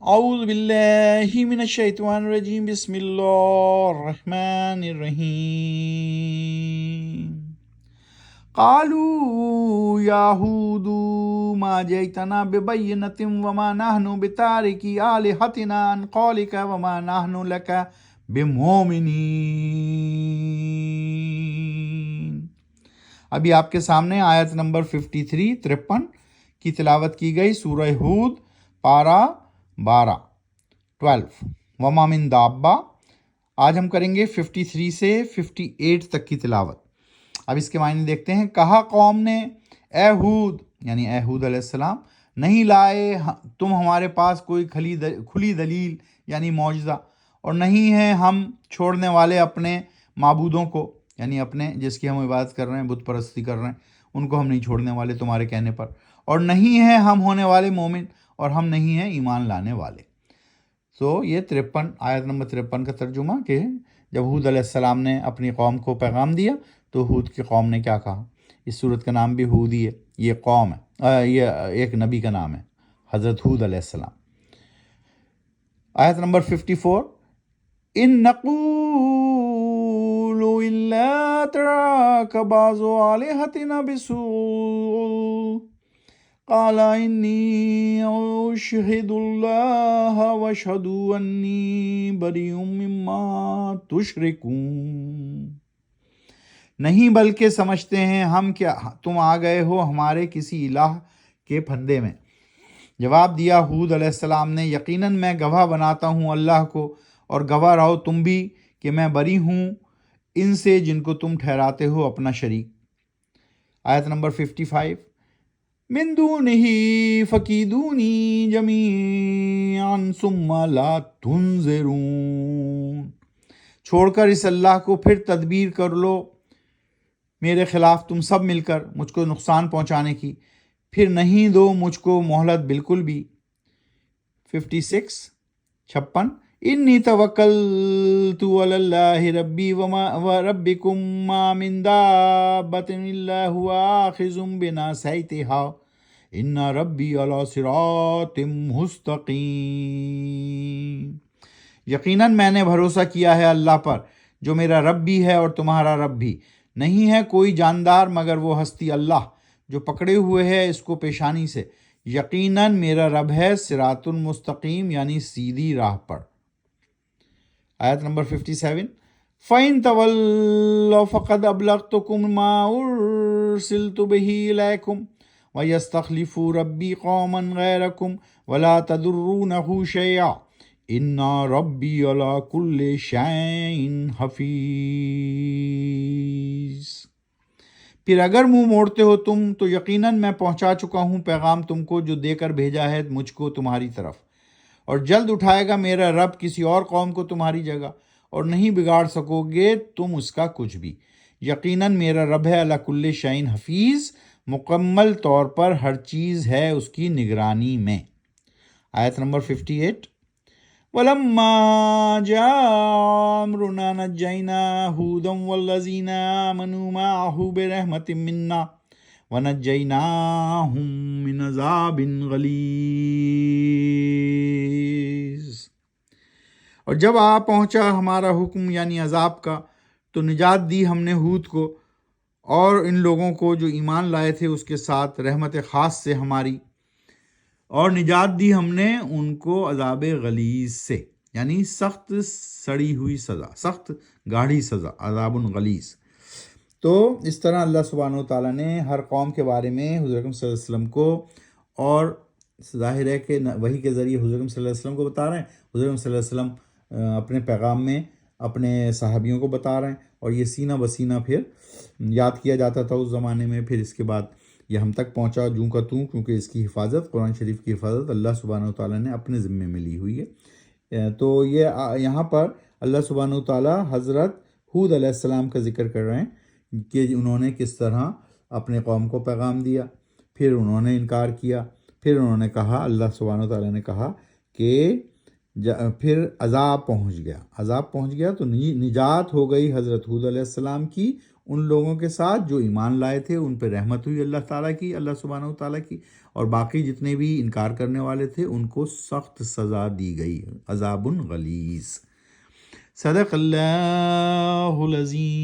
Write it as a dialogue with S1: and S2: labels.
S1: اعوذ باللہ من الشیطان الرجیم بسم اللہ الرحمن الرحیم قالوا یا ہود ما جئتنا ببینۃ وما نحن بتارکی آلہتنا عن قولک وما نحن لک بمؤمنین۔ ابھی آپ کے سامنے آیت نمبر 53 کی تلاوت کی گئی، سورہ ہود پارہ 12 وما من دابہ۔ آج ہم کریں گے 53 سے 58 تک کی تلاوت۔ اب اس کے معنی دیکھتے ہیں۔ کہا قوم نے، اے ہود یعنی اے ہود علیہ السلام، نہیں لائے تم ہمارے پاس کوئی کھلی دلیل یعنی معجزہ، اور نہیں ہیں ہم چھوڑنے والے اپنے معبودوں کو، یعنی اپنے جس کی ہم عبادت کر رہے ہیں، بت پرستی کر رہے ہیں، ان کو ہم نہیں چھوڑنے والے تمہارے کہنے پر، اور نہیں ہیں ہم ہونے والے مومن، اور ہم نہیں ہیں ایمان لانے والے۔ یہ 53 آیت نمبر 53 کا ترجمہ کہ جب ہود علیہ السلام نے اپنی قوم کو پیغام دیا تو ہود کی قوم نے کیا کہا۔ اس صورت کا نام بھی ہود ہی ہے، یہ قوم ہے، یہ ایک نبی کا نام ہے، حضرت ہود علیہ السلام۔ آیت نمبر 54، ان نقول الا تراک بعض آلہتنا بسوء قال انی اشہد اللہ واشہد انی بریء مما تشرکون۔ نہیں بلکہ سمجھتے ہیں ہم کہ تم آ گئے ہو ہمارے کسی الہ کے پھندے میں۔ جواب دیا ہود علیہ السلام نے، یقیناً میں گواہ بناتا ہوں اللہ کو، اور گواہ رہو تم بھی کہ میں بری ہوں ان سے جن کو تم ٹھہراتے ہو اپنا شریک۔ آیت نمبر 55، من دونہ فکیدونی جمیعا ثم لا تنظرون۔ چھوڑ کر اس اللہ کو پھر تدبیر کر لو میرے خلاف تم سب مل کر مجھ کو نقصان پہنچانے کی، پھر نہیں دو مجھ کو مہلت بالکل بھی۔ 56 انی توکلت علی اللہ ربی وربکم ما من دابۃ الا هو آخذ بناصیتها ان ربی علی صراط مستقیم۔ یقیناً میں نے بھروسہ کیا ہے اللہ پر جو میرا رب بھی ہے اور تمہارا رب بھی، نہیں ہے کوئی جاندار مگر وہ ہستی اللہ جو پکڑے ہوئے ہے اس کو پیشانی سے، یقیناً میرا رب ہے صراط المستقیم یعنی سیدھی راہ پر۔ آیت نمبر 57، فَإِن تَوَلَّوْا فَقَدْ أَبْلَغْتُكُم مَّا أُرْسِلْتُ بِهِ إِلَيْكُمْ وَيَسْتَخْلِفُ رَبِّي قَوْمًا غَيْرَكُمْ وَلَا تَضُرُّونَهُ شَيْئًا إِنَّ رَبِّي عَلَىٰ كُلِّ شَيْءٍ حَفِيظٌ۔ پھر اگر منہ موڑتے ہو تم تو یقیناً میں پہنچا چکا ہوں پیغام تم کو جو دے کر بھیجا ہے مجھ کو تمہاری طرف، اور جلد اٹھائے گا میرا رب کسی اور قوم کو تمہاری جگہ، اور نہیں بگاڑ سکو گے تم اس کا کچھ بھی۔ یقیناً میرا رب ہے علی کل شیء حفیظ، مکمل طور پر ہر چیز ہے اس کی نگرانی میں۔ آیت نمبر 58، وَلَمَّا جَاءَ أَمْرُنَا نَجَّيْنَا هُودًا وَالَّذِينَ آمَنُوا مَعَهُ بِرَحْمَةٍ مِنَّا وَنَجَّيْنَاهُمْ مِنْ عَذَابٍ غَلِيظٍ۔ اور جب آ پہنچا ہمارا حکم یعنی عذاب کا تو نجات دی ہم نے ہود کو اور ان لوگوں کو جو ایمان لائے تھے اس کے ساتھ رحمت خاص سے ہماری، اور نجات دی ہم نے ان کو عذاب غلیظ سے یعنی سخت سڑی ہوئی سزا، سخت گاڑھی سزا، عذاب غلیظ۔ تو اس طرح اللہ سبحانہ و تعالیٰ نے ہر قوم کے بارے میں حضور اکرم صلی اللہ علیہ وسلم کو، اور ظاہر ہے کہ وحی کے ذریعے حضور اکرم صلی اللہ علیہ وسلم کو بتا رہے ہیں، حضور اکرم صلی اللہ علیہ وسلم اپنے پیغام میں اپنے صحابیوں کو بتا رہے ہیں، اور یہ سینہ بسینہ پھر یاد کیا جاتا تھا اس زمانے میں۔ پھر اس کے بعد یہ ہم تک پہنچا جوں کا توں، کیونکہ اس کی حفاظت، قرآن شریف کی حفاظت اللہ سبحانہ و تعالیٰ نے اپنے ذمے میں لی ہوئی ہے۔ تو یہ یہاں پر اللہ سبحانہ و تعالیٰ حضرت ہود علیہ السلام کا ذکر کر رہے ہیں کہ انہوں نے کس طرح اپنے قوم کو پیغام دیا، پھر انہوں نے انکار کیا، پھر انہوں نے کہا، اللہ سبحانہ و تعالیٰ نے کہا کہ پھر عذاب پہنچ گیا تو نجات ہو گئی حضرت ہود علیہ السلام کی ان لوگوں کے ساتھ جو ایمان لائے تھے، ان پہ رحمت ہوئی اللہ تعالیٰ کی، اللہ سبحانہ و تعالیٰ کی، اور باقی جتنے بھی انکار کرنے والے تھے ان کو سخت سزا دی گئی، عذاب غلیظ۔ صدق اللہ العظیم۔